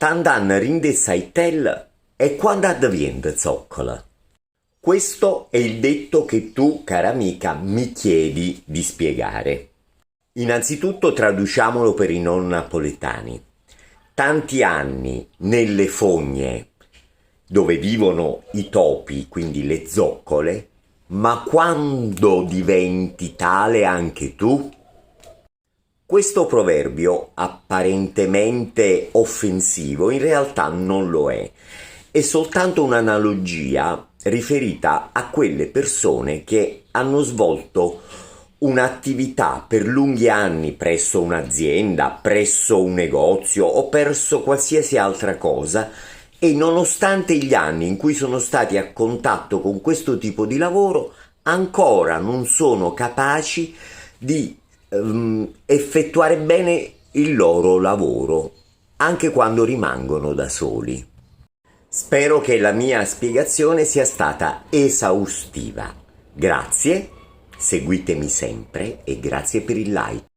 Tandan rinde saitel e quando adviene zoccola. Questo è il detto che tu, cara amica, mi chiedi di spiegare. Innanzitutto traduciamolo per i non napoletani. Tanti anni nelle fogne dove vivono i topi, quindi le zoccole, ma quando diventi tale anche tu? Questo proverbio, apparentemente offensivo, in realtà non lo è. È soltanto un'analogia riferita a quelle persone che hanno svolto un'attività per lunghi anni presso un'azienda, presso un negozio o presso qualsiasi altra cosa e nonostante gli anni in cui sono stati a contatto con questo tipo di lavoro ancora non sono capaci di effettuare bene il loro lavoro, anche quando rimangono da soli. Spero che la mia spiegazione sia stata esaustiva. Grazie, seguitemi sempre e grazie per il like.